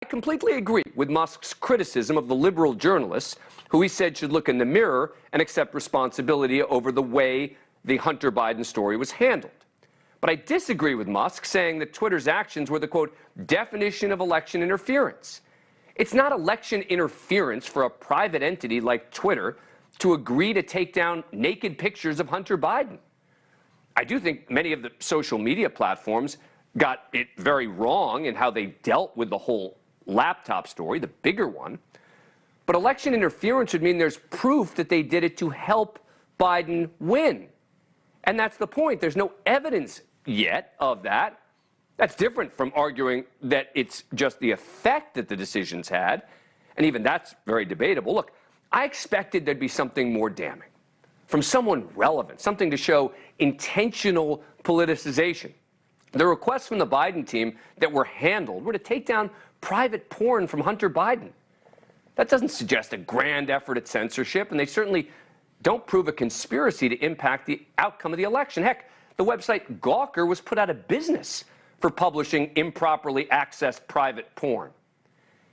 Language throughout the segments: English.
I completely agree with Musk's criticism of the liberal journalists who he said should look in the mirror and accept responsibility over the way the Hunter Biden story was handled. But I disagree with Musk saying that Twitter's actions were the, quote, definition of election interference. It's not election interference for a private entity like Twitter to agree to take down naked pictures of Hunter Biden. I do think many of the social media platforms got it very wrong in how they dealt with the whole laptop story, the bigger one. But election interference would mean there's proof that they did it to help Biden win. And that's the point. There's no evidence yet of that. That's different from arguing that it's just the effect that the decisions had. And even that's very debatable. Look, I expected there'd be something more damning from someone relevant, something to show intentional politicization. The requests from the Biden team that were handled were to take down private porn from Hunter Biden. That doesn't suggest a grand effort at censorship, and they certainly don't prove a conspiracy to impact the outcome of the election. Heck, the website Gawker was put out of business for publishing improperly accessed private porn.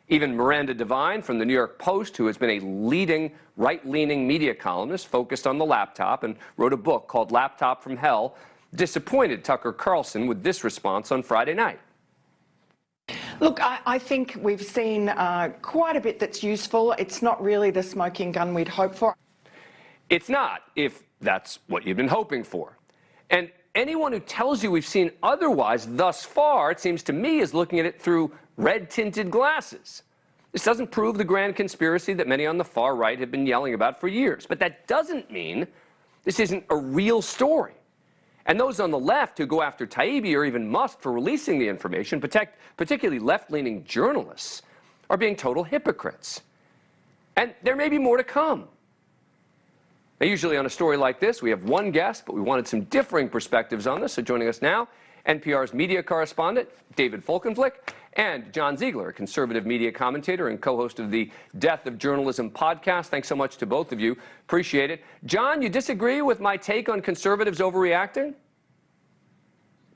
Even Miranda Devine from the New York Post, who has been a leading right-leaning media columnist focused on the laptop and wrote a book called Laptop from Hell, disappointed Tucker Carlson with this response on Friday night. Look, I think we've seen quite a bit that's useful. It's not really the smoking gun we'd hoped for. It's not, if that's what you've been hoping for. And anyone who tells you we've seen otherwise thus far, it seems to me, is looking at it through red-tinted glasses. This doesn't prove the grand conspiracy that many on the far right have been yelling about for years. But that doesn't mean this isn't a real story. And those on the left who go after Taibbi or even Musk for releasing the information, particularly left-leaning journalists, are being total hypocrites. And there may be more to come. Now, usually on a story like this, we have one guest, but we wanted some differing perspectives on this. So joining us now, NPR's media correspondent, David Folkenflik, and John Ziegler, a conservative media commentator and co-host of the Death of Journalism podcast. Thanks so much to both of you. Appreciate it. John, you disagree with my take on conservatives overreacting?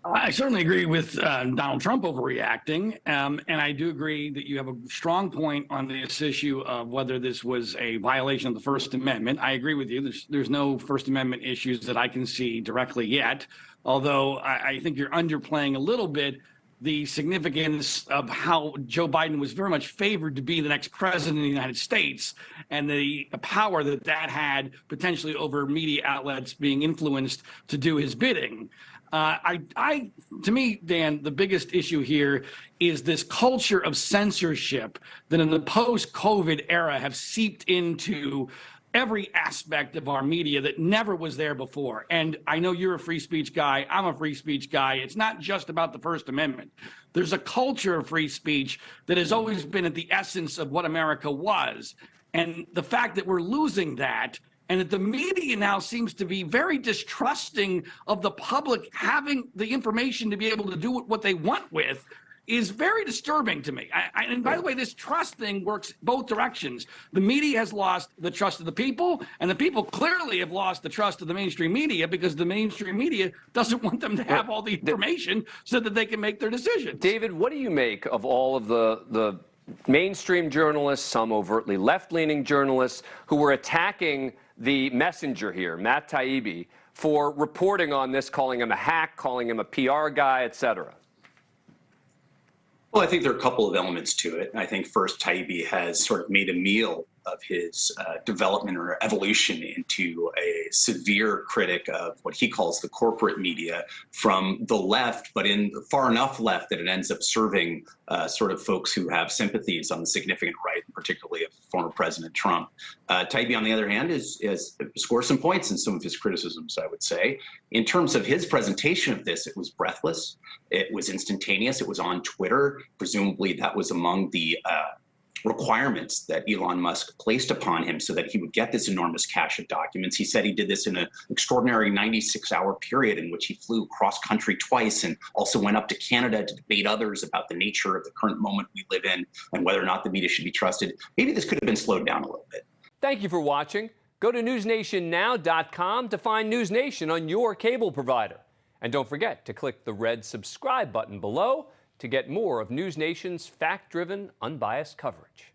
I certainly agree with Donald Trump overreacting, and I do agree that you have a strong point on this issue of whether this was a violation of the First Amendment. I agree with you. There's no First Amendment issues that I can see directly yet, although I think you're underplaying a little bit the significance of how Joe Biden was very much favored to be the next president of the United States and the power that that had potentially over media outlets being influenced to do his bidding. To me, Dan, the biggest issue here is this culture of censorship that in the post-COVID era have seeped into every aspect of our media that never was there before. And I know you're a free speech guy. I'm a free speech guy. It's not just about the First Amendment. There's a culture of free speech that has always been at the essence of what America was. And the fact that we're losing that, and that the media now seems to be very distrusting of the public having the information to be able to do what they want with, is very disturbing to me. And by the way, this trust thing works both directions. The media has lost the trust of the people, and the people clearly have lost the trust of the mainstream media because the mainstream media doesn't want them to have all the information so that they can make their decisions. David, what do you make of all of the mainstream journalists, some overtly left-leaning journalists, who were attacking the messenger here, Matt Taibbi, for reporting on this, calling him a hack, calling him a PR guy, et cetera? Well, I think there are a couple of elements to it. I think first, Taibbi has sort of made a meal of his development or evolution into a severe critic of what he calls the corporate media from the left, but in far enough left that it ends up serving sort of folks who have sympathies on the significant right, particularly of former President Trump. Taibbi, on the other hand, is scored some points in some of his criticisms, I would say. In terms of his presentation of this, it was breathless. It was instantaneous. It was on Twitter. Presumably that was among the requirements that Elon Musk placed upon him so that he would get this enormous cache of documents. He said he did this in an extraordinary 96-hour period in which he flew cross-country twice and also went up to Canada to debate others about the nature of the current moment we live in and whether or not the media should be trusted. Maybe this could have been slowed down a little bit. Thank you for watching. Go to newsnationnow.com to find NewsNation on your cable provider. And don't forget to click the red subscribe button below to get more of NewsNation's fact-driven, unbiased coverage.